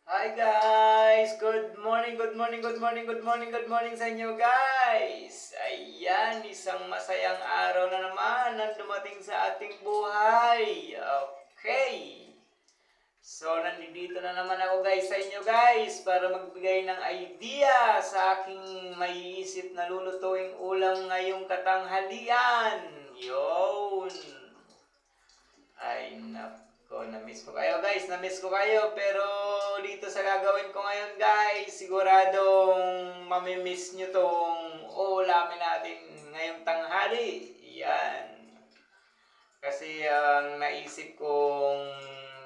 Hi guys! Good morning, good morning, good morning, good morning, good morning sa inyo guys! Ayan, isang masayang araw na naman ang dumating sa ating buhay. Okay. So, nandito na naman ako guys sa inyo guys para magbigay ng idea sa aking maiisip na lulutuing ulam ngayong katanghalian. Yun! Ay, nako, na-miss ko kayo guys, na-miss ko kayo. Pero dito sa gagawin ko ngayon guys, siguradong mamimiss nyo tong ulamin natin ngayong tanghali. Yan. Kasi ang naisip kong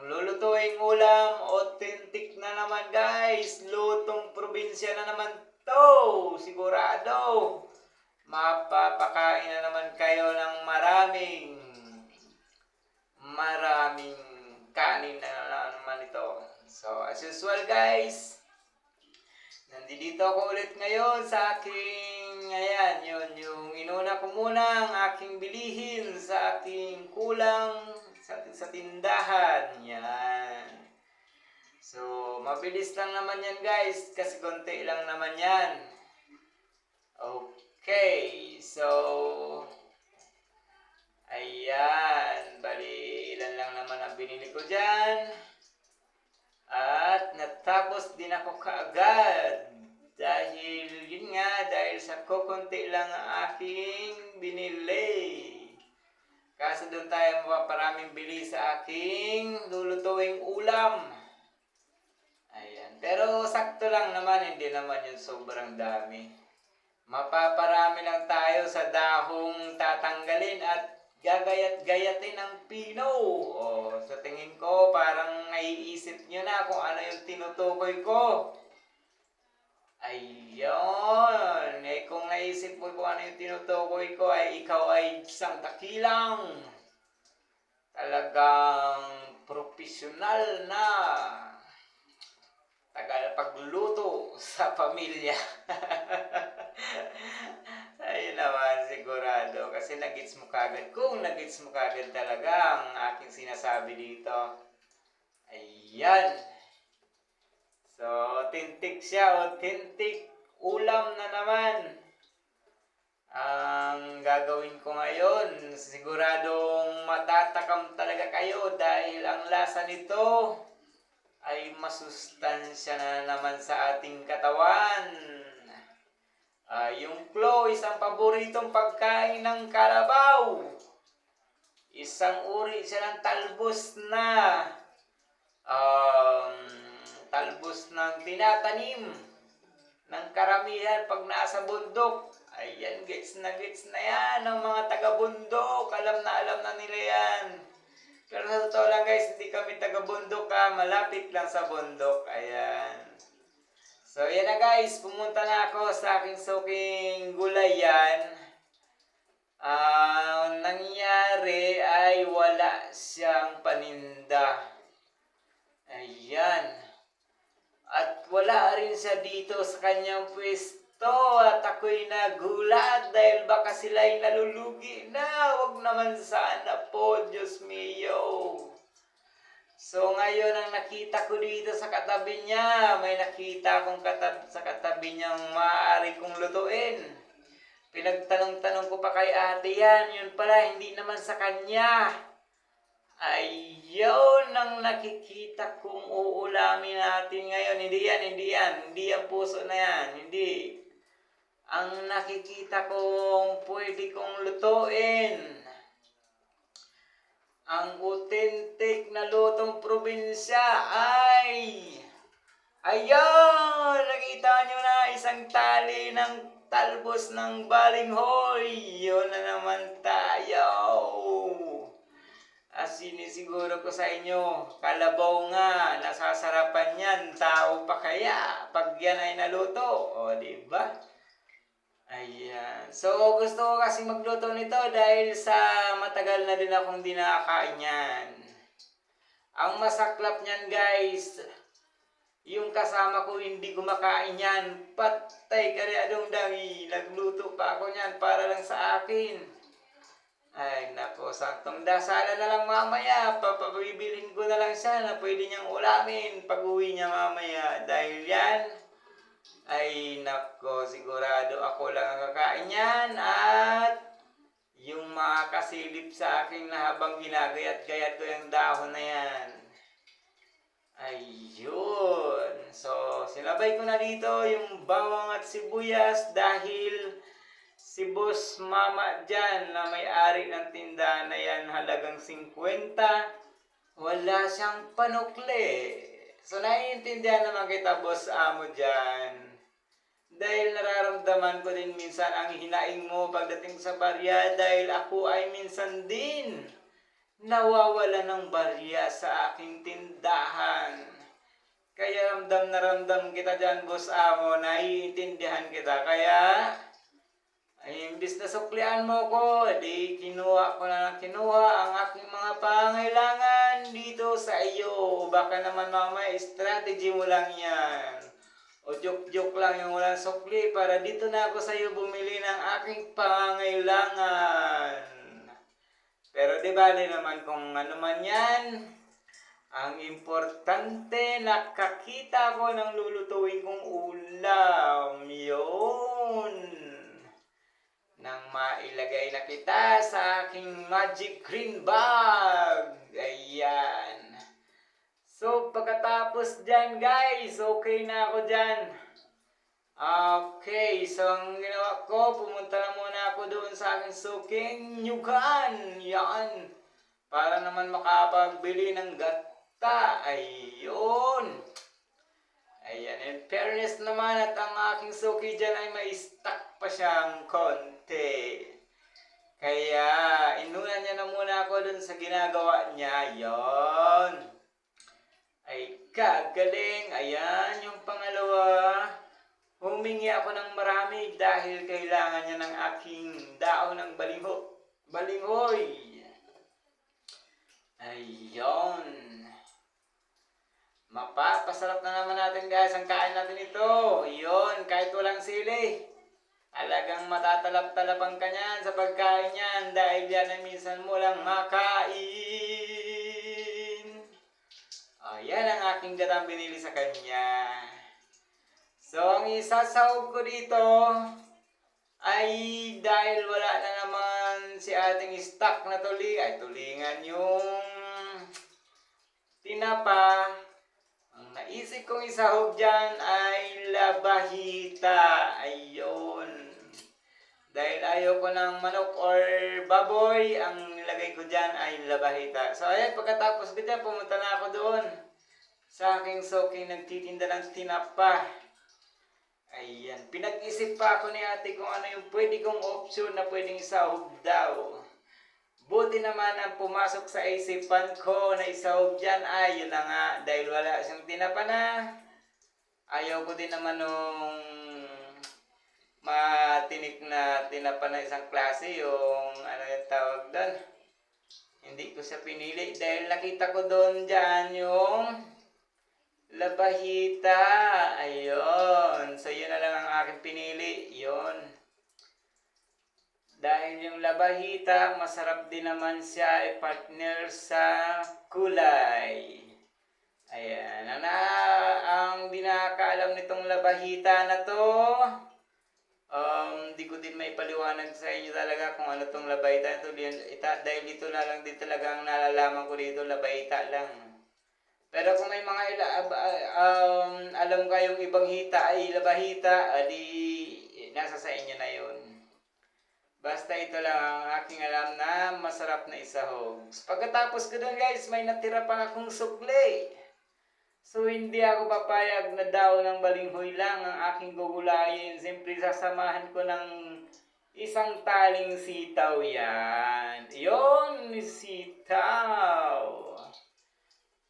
lulutuing ulam, authentic na naman guys. Lutong probinsya na naman to. Sigurado. Mapapakain na naman kayo ng maraming kanin na naman ito. So, as usual guys, nandito ako ulit ngayon sa aking, ayan, yung inuna ko muna ang aking bilihin sa aking kulang sa tindahan. Yan. So, mabilis lang naman yan guys, kasi konti lang naman yan. Okay, so, ayan, bali, ilan lang naman ang binili ko dyan. At natapos din ako kaagad. Dahil, yun nga, dahil sa kukunti lang ang aking binili. Kaso doon tayo mapaparaming bili sa aking lulutuing ulam. Ayan, pero sakto lang naman, hindi naman yun sobrang dami. Mapaparami lang tayo sa dahong tatanggalin at gagayat-gayatin ng pino. O, sa tingin ko, parang naiisip nyo na kung ano yung tinutukoy ko. Ayun. Eh, kung naisip mo kung ano yung tinutukoy ko, ay ikaw ay isang dakilang. Talagang profesional na tagapagluluto sa pamilya. Ayun naman, sigurado. Kasi nagits mo kagad. Kung nagits mo kagad talaga ang aking sinasabi dito. Ayan. So, authentic siya. Authentic ulam na naman. Ang gagawin ko ngayon, siguradong matatakam talaga kayo dahil ang lasa nito ay masustansya na naman sa ating katawan. Yung klo, isang paboritong pagkain ng kalabaw. Isang uri siya ng talbos na talbos ng tinatanim ng karamihan pag nasa bundok. Ayan, gets na yan ng mga taga-bundok. Alam na nila yan. Pero sa totoo lang guys, hindi kami taga-bundok malapit lang sa bundok. Ayan. So, yan na guys, pumunta na ako sa aking suking gulayan. Nangyari ay wala siyang paninda. Ayan. At wala rin siya dito sa kanyang pwesto. At ako'y nagulat dahil baka sila'y nalulugi na. Wag naman sana po, Diyos mio. So ngayon ang nakita ko dito sa katabi niya, may nakita akong sa katabi niyang maaari kong lutuin. Pinagtanong-tanong ko pa kay ate yan, yun pala hindi naman sa kanya. Ayun ang nakikita kong uulamin natin ngayon. Hindi yan puso na yan, hindi. Ang nakikita kong pwede kong lutuin, ang authentic na lutong probinsya ay, ayun, nakita nyo na isang tali ng talbos ng balinghoy. Yun na naman tayo. Sinisiguro ko sa inyo, kalabaw nga, nasasarapan yan, tao pa kaya pag yan ay naluto. O, diba? Ayan. So, gusto ko kasi magluto nito dahil sa matagal na din akong di nakakain yan. Ang masaklap niyan guys, yung kasama ko hindi kumakain yan. Patay ka rin adong dangi. Nagluto pa ako niyan para lang sa akin. Ay, nako, saktong dasalan na lang mamaya. Papabibilin ko na lang siya na pwede niyang ulamin pag uwi niya mamaya. Dahil yan, ay nako, sigurado ako lang ang kakain yan. At yung mga kasilip sa akin na habang ginagayat-gayat ko yung dahon na yan. Ayun. So, sinabay ko na dito yung bawang at sibuyas dahil si Boss Mama dyan na may-ari ng tindahan na yan halagang 50, wala siyang panukli. So naiintindihan naman kita, Boss Amo dyan. Dahil nararamdaman ko din minsan ang hinaing mo pagdating sa barya dahil ako ay minsan din nawawala ng barya sa aking tindahan. Kaya ramdam na ramdam kita dyan, Boss Amo, naiintindihan kita. Kaya ay, imbis na suklian mo ko, di kinuha ko na kinuha ang aking mga pangailangan dito sa iyo. Baka naman mamaya, strategy mo lang yan. O joke-joke lang yung walang sukli para dito na ako sa iyo bumili ng aking pangailangan. Pero di bali naman kung ano man yan, ang importante, nakakita ko ng lulutuin kong ulam. Yun. Nang mailagay na kita sa aking magic green bag. Ayan. So, pagkatapos dyan guys, okay na ako dyan. Okay, so ang ginawa ko, pumunta na muna ako doon sa aking suking nyugan. Yan. Para naman makapagbili ng gata. Ayun. Ayan, in fairness naman at ang aking suki dyan ay may stock pa siyang konti. Kaya, inuna niya na muna ako dun sa ginagawa niya. Yon. Ay, kagaling. Ayan, yung pangalawa. Humingi ako ng marami dahil kailangan niya ng aking daon ng balinghoy. Ayun. Mapapasarap na naman natin guys ang kain natin ito. Yun, kahit walang sili. Talagang matatalap-talapan ka niyan sa pagkain niyan dahil yan ay minsan mo lang makain. Yan ang aking gatang binili sa kanya. So, ang isasahog ko dito ay dahil wala na naman si ating stock na tulingan yung tinapa. Ang naisip kong isahog dyan ay labahita. Ayun. Dahil ayaw ko ng manok or baboy, ang nilagay ko dyan ay labahita. So ayan, pagkatapos ko dyan, pumunta na ako doon sa aking suking nagtitinda ng tinapa. Ayan, pinag-isip pa ako ni ate kung ano yung pwede kong option na pwedeng isahog daw. Buti naman ang pumasok sa isipan ko na isahog dyan ay yun na nga dahil wala siyang tinapa na. Ayaw ko din naman nung matinik na tinapa na isang klase yung ano yung tawag doon. Hindi ko siya pinili dahil nakita ko doon dyan yung labahita. Ayun. So yun na lang ang aking pinili. Yun. Dahil yung labahita, masarap din naman siya i-partner sa kulay. Ayan. Ang di nakakaalam nitong labahita na to, di ko din may paliwanag sa inyo talaga kung ano tong labahita. Dahil dito na lang din talaga ang nalalaman ko dito, labahita lang. Pero kung may mga alam kayong ibang hita ay labahita, di nasa sa inyo na yun. Basta ito lang ang aking alam na masarap na isahog. Pagkatapos ko dun guys, may natira pa akong sukli. So hindi ako papayag na daw ng balinghoy lang ang aking gugulayin. Siyempre sasamahan ko ng isang taling sitaw yan. Yun, sitaw.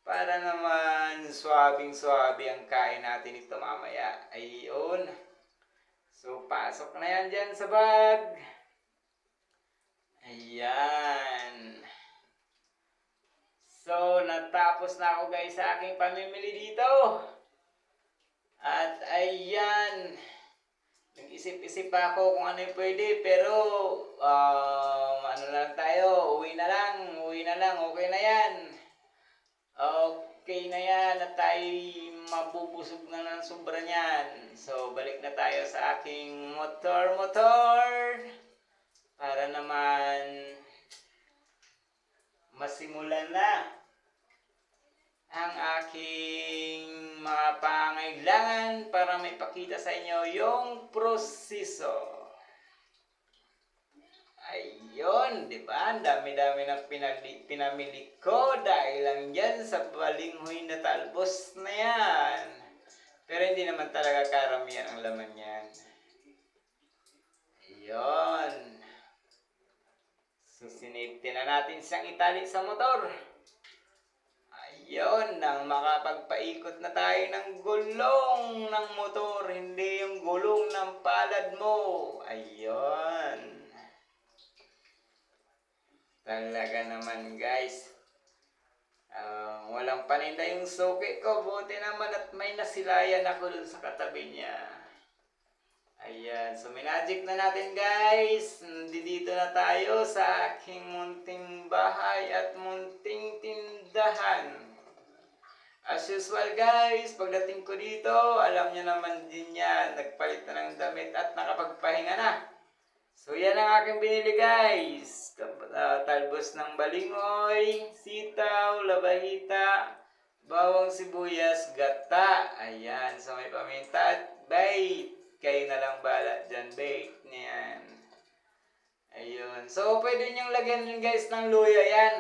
Para naman swabing-swabe ang kain natin ito mamaya. Ayun. So pasok na yan dyan sa bag. Ayan. So, natapos na ako guys sa aking pamimili dito. At ayan. Nag-isip-isip pa ako kung ano yung pwede, pero ano na lang tayo, uwi na lang, okay na yan. Okay na yan at tayo mabubusog na ng sobra niyan. So, balik na tayo sa aking motor para naman masimulan na ang aking mga pangailangan para may pakita sa inyo yung proseso. Ayun, di ba? Ang dami-dami ng pinamili ko dahil lang yan sa balinghoy na talbos na yan. Pero hindi naman talaga karamihan ang laman yan. Ayun. So, sinipti na natin siyang itali sa motor. Ayun, nang makapagpaikot na tayo ng gulong ng motor, hindi yung gulong ng palad mo. Ayun. Talaga naman guys. Walang paninda yung suki ko. Buti naman at may nasilayan ako dun sa katabi niya. Ayan. So, minagic na natin guys. Dito na tayo sa aking munting bahay at munting tindahan. As usual guys, pagdating ko dito, alam niyo naman din yan. Nagpalit na ng damit at nakapagpahinga na. So, yan ang aking binili guys. Talbos ng balinghoy, sitaw, labahita, bawang sibuyas, gata. Ayan. So, may paminta at bait. Kayo na lang bala dyan, bait. Yan. Ayun. So, pwede niyong lagyan din guys ng luya yan.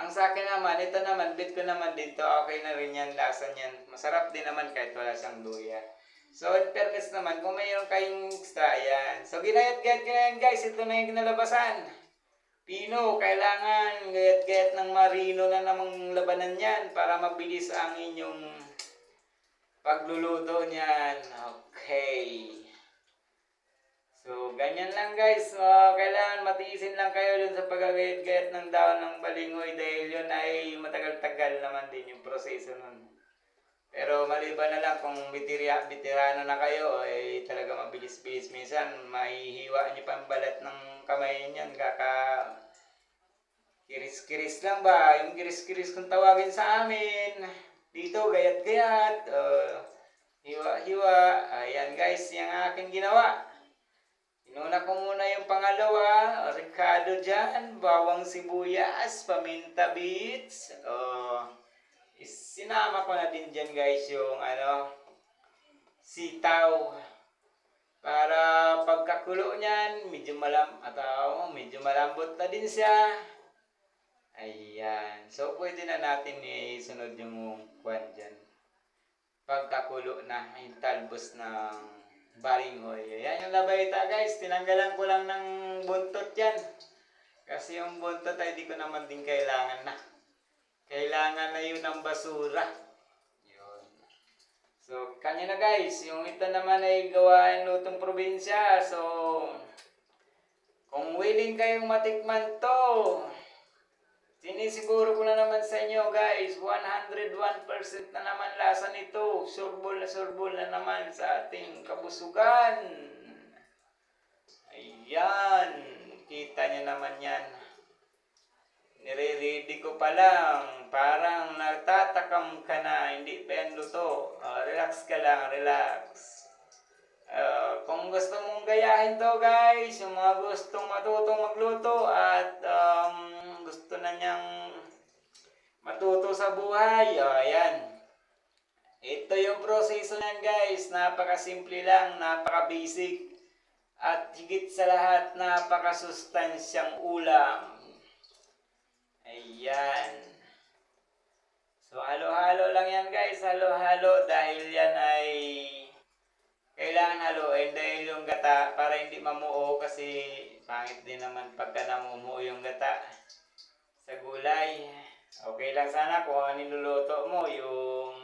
Ang sa akin naman, ito naman, bit ko naman dito. Okay na rin yan, lasa niyan. Masarap din naman kahit wala siyang luya. So, in fairness naman, kung mayroon kayong extra, yan. So, ginayat-gayat ko na yan, guys. Ito na yung kinalabasan. Pino, kailangan gayat-gayat ng marino na namang labanan yan para mabilis ang inyong pagluluto niyan. Okay. So, ganyan lang, guys. Kailangan matiisin lang kayo dun sa pagagayat-gayat ng daon ng balinghoy dahil yun ay matagal-tagal naman din yung proseso nun. Pero maliban na lang kung bitirano na kayo, ay talaga mabilis-bilis. Minsan, mahihiwa niyo pa ang balat ng kamay niyan. Kiris-kiris lang ba? Yung kiris-kiris kung tawagin sa amin. Dito, gayat-gayat. Hiwa-hiwa. Ayan guys, yung aking ginawa. Inuna ko muna yung pangalawa. Ricado dyan. Bawang sibuyas. Paminta bits. Sinama ko na din dyan guys yung sitaw para pagkakulo niyan medyo malambot na din siya. Ayan, so pwede na natin isunod yung kwan dyan pagkakulo na yung talbos ng balinghoy. Ayan yung labayta guys, tinanggalan ko lang ng buntot yan kasi yung buntot ay di ko naman din kailangan na. Kailangan na yun ng basura. Yun. So, kanya na guys. Yung ito naman ay gawain lutong probinsya. So, kung willing kayong matikman to, sinisiguro ko na naman sa inyo guys, 101% na naman lasa nito. Surbol na naman sa ating kabusugan. Ayan. Kita nyo naman yan. Nire-ready ko pa lang. Parang natatakam ka na. Hindi pa yan luto. Relax ka lang. Relax. Kung gusto mong gayahin to guys, yung mga gustong matutong magluto at gusto na niyang matuto sa buhay, ayan. Ito yung proseso niyan guys. Napakasimple lang. Napaka-basic. At higit sa lahat, napakasustansyang ulam. Ayan. So, halo-halo lang yan guys. Halo-halo dahil yan ay kailangan haluin dahil yung gata para hindi mamuo kasi pangit din naman pagka namumuo yung gata sa gulay. Okay lang sana kung ano niluluto mo, yung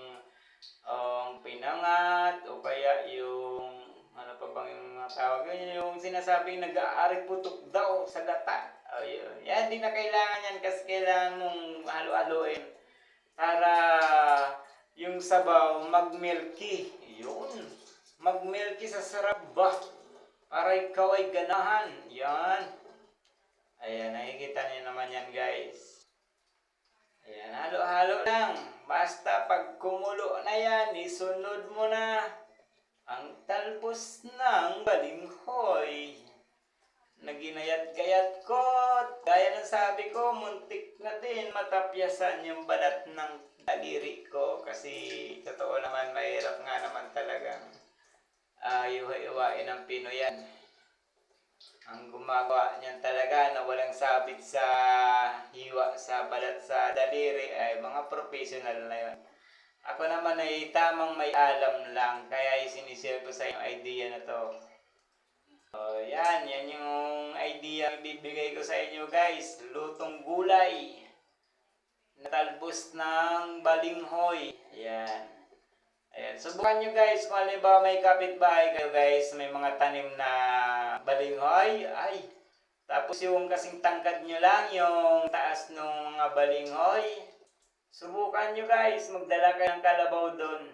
pinangat o kaya yung ano pa bang yung tawag yun, yung sinasabing nag-aaring putok daw sa gata. Ayun. Yan, di na kailangan yan kasi kailangan mong halo-haloin para yung sabaw mag-milky. Yun. Mag-milky sa sarap ba? Para ikaw ay ganahan. Yan. Ayan, nakikita niyo naman yan guys. Ayan, halo-halo lang. Basta pag kumulo na yan, isunod mo na ang talbos ng balinghoy. Naginayat-gayat ko. Gaya ng sabi ko, muntik na din matapyasan yung balat ng daliri ko. Kasi totoo naman, mahirap nga naman talagang iwa-iwain ng Pinoy yan. Ang gumagawa niyan talaga na walang sabit sa hiwa, sa balat, sa daliri ay mga professional na yon. Ako naman ay tamang may alam lang, kaya sinishare ko sa yung idea na to. Yan yung idea na bibigay ko sa inyo guys. Lutong gulay na talbos ng balinghoy. Yan. Ayan, subukan nyo guys kung halimbawa may kapitbahay kayo guys, may mga tanim na balinghoy, ay, tapos yung kasing tangkad nyo lang, yung taas ng mga balinghoy, subukan nyo guys, magdala kayo ng kalabaw doon.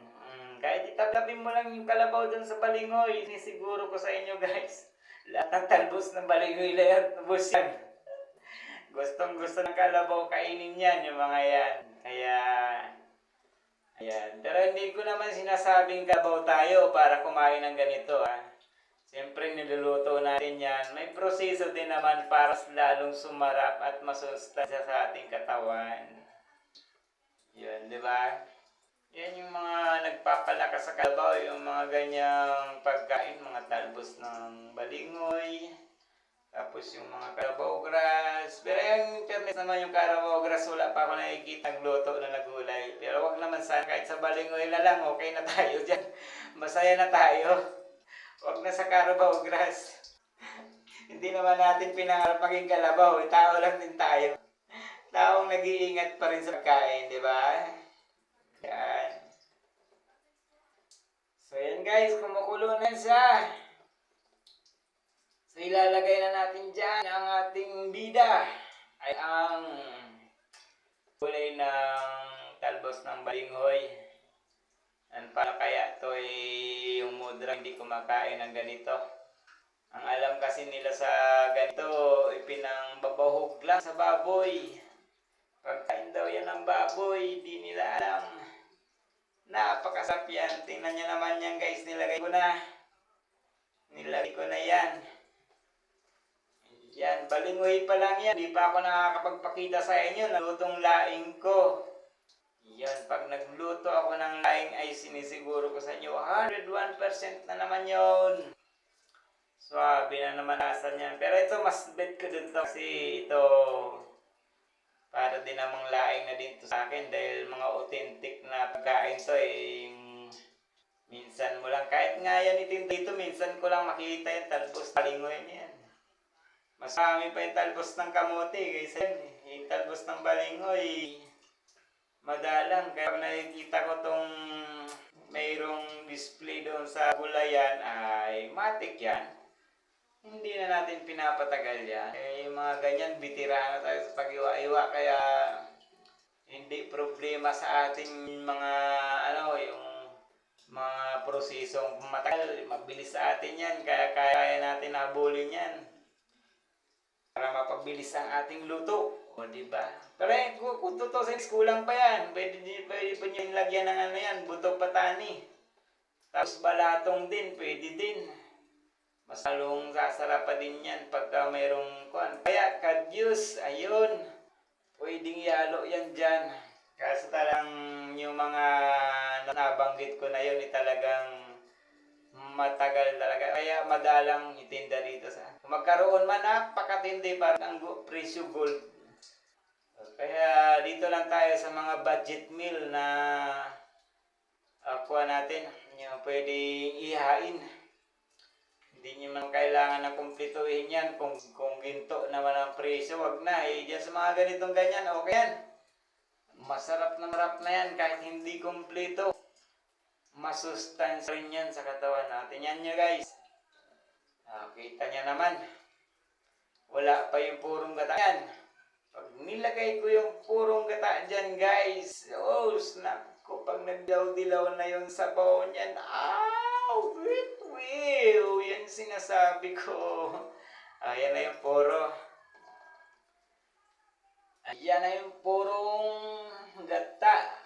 Kahit itagapin mo lang yung kalabaw doon sa balinghoy, sinisiguro ko sa inyo guys, lahat ng talbos ng balinghoy lahat, talbos yan. Gustong gusto ng kalabaw kainin yan, yung mga yan. Kaya ayan, pero hindi ko naman sinasabing kabaw tayo para kumain ng ganito Siyempre niluluto natin yan. May proseso din naman para lalong sumarap at masustansya sa ating katawan. Yun, di ba? Yan yung mga nagpapalakas sa kabaw, yung mga ganyang pagkain, mga talbos ng balinghoy. Tapos yung mga Carabao grass. Pero yung internet naman yung Carabao grass, wala pa ako nakikita nagluto na nagulay. Pero wag naman sana, kahit sa balinghoy na lang, okay na tayo dyan. Masaya na tayo. Wag na sa Carabao grass. Hindi naman natin pinangarap maging kalabaw. Tao lang din tayo. Taong nag-iingat pa rin sa pagkain, di ba? Yan. So yan guys, kumukulo na siya. So ilalagay na natin dyan ang ating bida ay ang gulay ng talbos ng balinghoy. And para kaya to ay yung mudra hindi kumakain ng ganito. Ang alam kasi nila sa ganito, ipinangbabahog lang sa baboy. Pagkain daw yan ng baboy, di nila alam. Napakasarap yan. Tingnan nyo naman yan guys, nilagay ko na. Nilagay ko na yan. Yan, balinghoy pa lang yan. Di pa ako nakakapagpakita sa inyo. Nalutong laing ko. Yan, pag nagluto ako ng laing ay sinisiguro ko sa inyo. 101% na naman yon. Swabe na naman asan yan. Pero ito, mas bet ko dun to. Kasi ito, para din namang laing na din to sa akin. Dahil mga authentic na pagkain to minsan mo lang. Kahit nga yan itin dito, minsan ko lang makita yung talbos. Balinghoy niyan. Mas marami pa yung talbos ng kamote kaysa yan yung talbos ng balinghoy. Madalang, kaya nakikita ko tong mayroong display doon sa gulayan ay matik yan. Hindi na natin pinapatagal yan. Yung mga ganyan, bitira na tayo sa pag-iwa-iwa kaya hindi problema sa ating mga yung mga prosesong matagal, mabilis sa atin yan kaya kaya natin habulin yan. Para mapabilis ang ating luto. O, diba? Pero kung tutusin, kulang pa yan. Pwede pa nyo lagyan ng yan, buto patani. Tapos balatong din, pwede din. Mas halong sasarap pa din yan pagka mayroong kuwan. Kaya, kadyus, ayun. Pwedeng ihalo yan dyan. Kasi talang yung mga nabanggit ko na yun, talagang matagal talaga. Kaya madalang itinda dito sa. Kung magkaroon man, napakatindi parang ang presyo gold. Kaya dito lang tayo sa mga budget meal na kuha natin. Yung pwedeng ihain. Hindi nyo man kailangan na kumplituhin yan. Kung ginto naman ang presyo, wag na. Diyan sa mga ganitong ganyan, okay yan. Masarap na marap na yan kahit hindi kumpleto. Masustansya rin yan sa katawan natin. Yan nyo guys. Kita nyo naman. Wala pa yung purong gata yan. Pag nilagay ko yung purong gata dyan guys. Oh, snap ko. Pag nagdilaw-dilaw na yung sabaw niyan. Ow! Wait, yan sinasabi ko. Ayan na yung puro. Ayan na yung purong gata.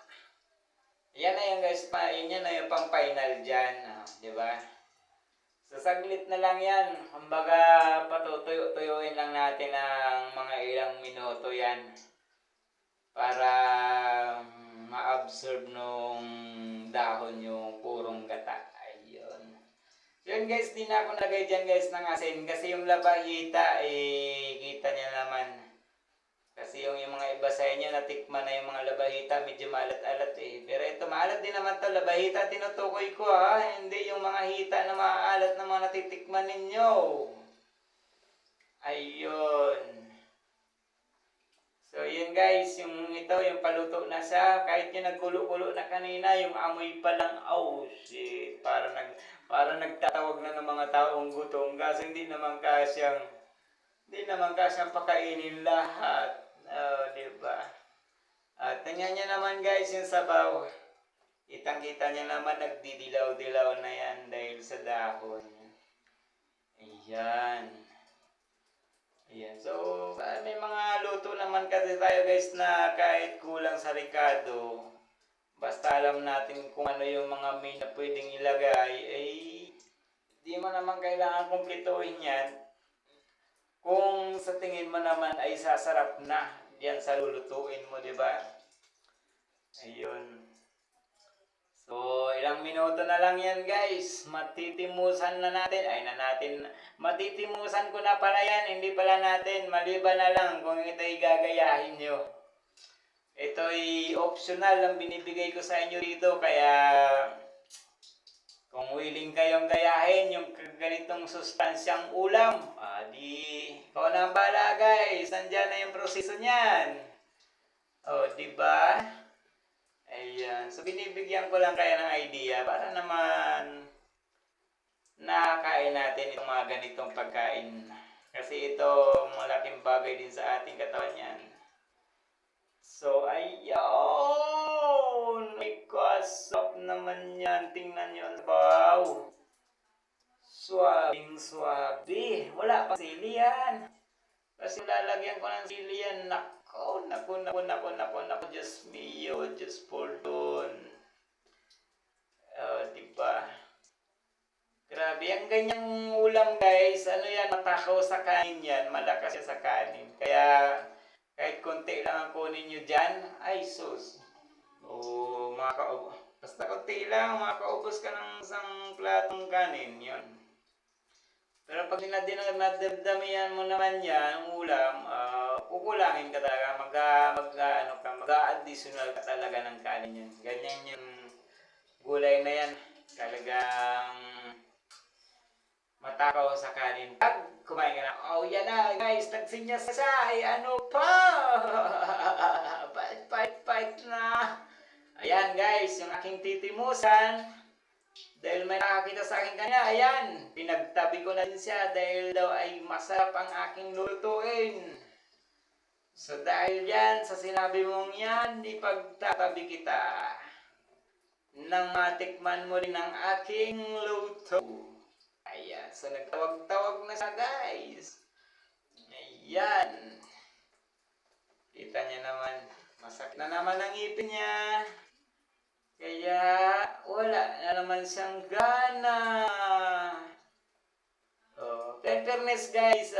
Yan na yung guys, yan na yung pang final dyan. Di ba? So saglit na lang yan. Kumbaga patutuyo-tuyuin lang natin ng mga ilang minuto yan. Para ma-absorb nung dahon yung purong gata. Ayun. Yun guys, di na ako nagay dyan guys ng asin. Kasi yung labahita, kita niya naman. Kasi yung mga iba sa inyo, natikman na yung mga labahita, medyo maalat-alat Pero ito, maalat din naman to labahita, tinutukoy ko Hindi yung mga hita na maalat na mga natitikman ninyo. Ayun. So yun guys, yung ito, yung paluto na siya. Kahit yung nagkulo-kulo na kanina, yung amoy pa lang, shit. Para nagtatawag na ng mga taong gutom. Kasi hindi naman kasyang pakainin lahat. Diba? At tingnan nyo naman guys yung sabaw. Kitang-kita nyo naman nagdidilaw-dilaw na yan dahil sa dahon. Ayan. So, may mga luto naman kasi tayo guys na kahit kulang sa rekado, basta alam natin kung ano yung mga main na pwedeng ilagay, di mo naman kailangan kumpletuhin yan. Kung sa tingin mo naman ay sasarap na diyan sa lulutuin mo, di ba? Ayun. So, ilang minuto na lang yan guys. Matitimusan na natin. Matitimusan ko na pala yan. Hindi pala natin. Maliban na lang kung ito'y gagayahin nyo. Ito'y optional ang binibigay ko sa inyo dito. Kaya, kung willing kayong gayahin yung ganitong sustansyang ulam, ikaw na ang bahala guys. Nandyan na yung proseso niyan. Diba? Ayan. So, binibigyan ko lang kayo ng idea para naman nakakain natin itong mga ganitong pagkain. Kasi ito, malaking bagay din sa ating katawan yan. So, ayun! May kasap naman yan. Tingnan nyo. Wow! Swabing-swabe. Wala pa sili yan. Kasi lalagyan ko ng sili yan. Naku. Diyos mio. Diyos Pordon. Diba? Grabe. Ang ganyang ulam guys. Ano yan? Matakaw sa kanin yan. Malakas siya sa kanin. Kaya kahit konti lang ang kunin nyo dyan. Ay sus. Basta konti lang. Makaubos ka ng isang platong kanin. Yun. Pero pag nadamdamihan mo naman yan, ang ulam, kukulangin ka talaga, mag-additional ka talaga ng kanin yan. Ganyan yung gulay na yan, talagang matakaw sa kanin. Pag kumain ka na, yan na guys, nagsinyas na siya, ano pa? Fight na. Ayan guys, yung aking titimusan. Dahil may nakakita sa akin kanya, ayan, pinagtabi ko na din siya dahil daw ay masarap ang aking lutuin. So dahil yan, sa sinabi mong yan, ipagtatabi kita nang matikman mo rin ang aking luto. Ayan, so nagtawag-tawag na siya guys. Ayan. Kita niya naman, masakit na naman ang ngipin niya. Kaya wala na naman siyang gana. Fairness guys,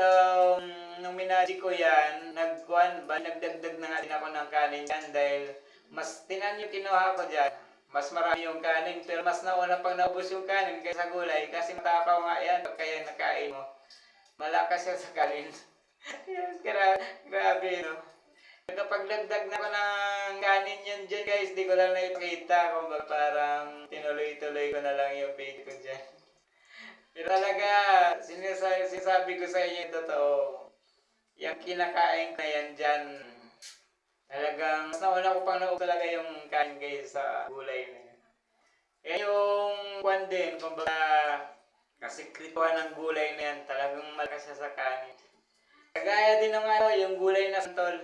nung minaji ko yan, nagdagdag na nga din ako ng kanin yan dahil mas tinan yung kinuha ko dyan. Mas marami yung kanin pero mas nauna pang naubos yung kanin kaysa gulay kasi matakaw nga yan pag kaya nakain mo. Malakas yan sa kanin. Yes, grabe no. Kapag dagdag na ko ng kanin yan dyan guys, di ko lang naipakita. Kung parang tinuloy-tuloy ko na lang yung video ko dyan. Pero talaga, sinasabi ko sa inyo totoo. Yung kinakain ko na yan dyan, talagang mas nauna ko pang naubos talaga yung kanin guys sa gulay na yan. Kaya yung kwan din, kumbaga, kasikretuhan ng gulay na yan, talagang malakas siya sa kanin. Kagaya din ng yung gulay na santol.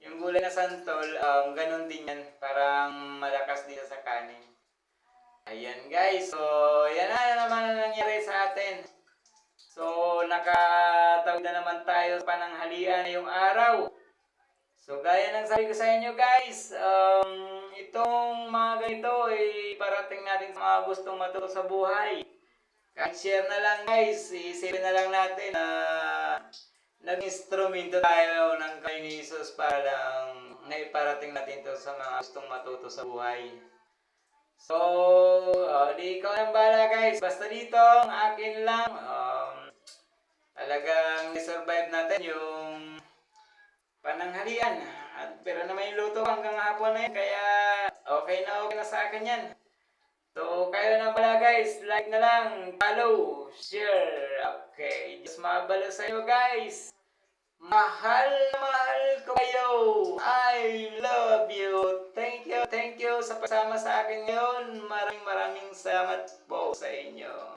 Yung gulay na santol, ganun din yan. Parang malakas din sa kanin. Ayan guys, so yan na naman ang nangyari sa atin. So nakatawid na naman tayo sa pananghalian ngayong araw. So gaya ng sabi ko sa inyo guys, itong mga ganito ay parating natin sa mga gustong matuto sa buhay. Kahit share na lang guys, isipin na lang natin na nag-instrumento tayo ng kay ni Jesus para lang naiparating natin to sa mga gustong matuto sa buhay. So, di ikaw nang bala guys. Basta dito, ang akin lang, talagang survive natin yung pananghalian. Pero na may luto hanggang hapon na yun, kaya okay na sa akin yan. So, kayo na pala guys, like na lang, follow, share. Okay, Diyos mabalo sa inyo guys. Mahal na mahal ko kayo. I love you. Thank you sa pasama sa akin ngayon. Maraming salamat po sa inyo.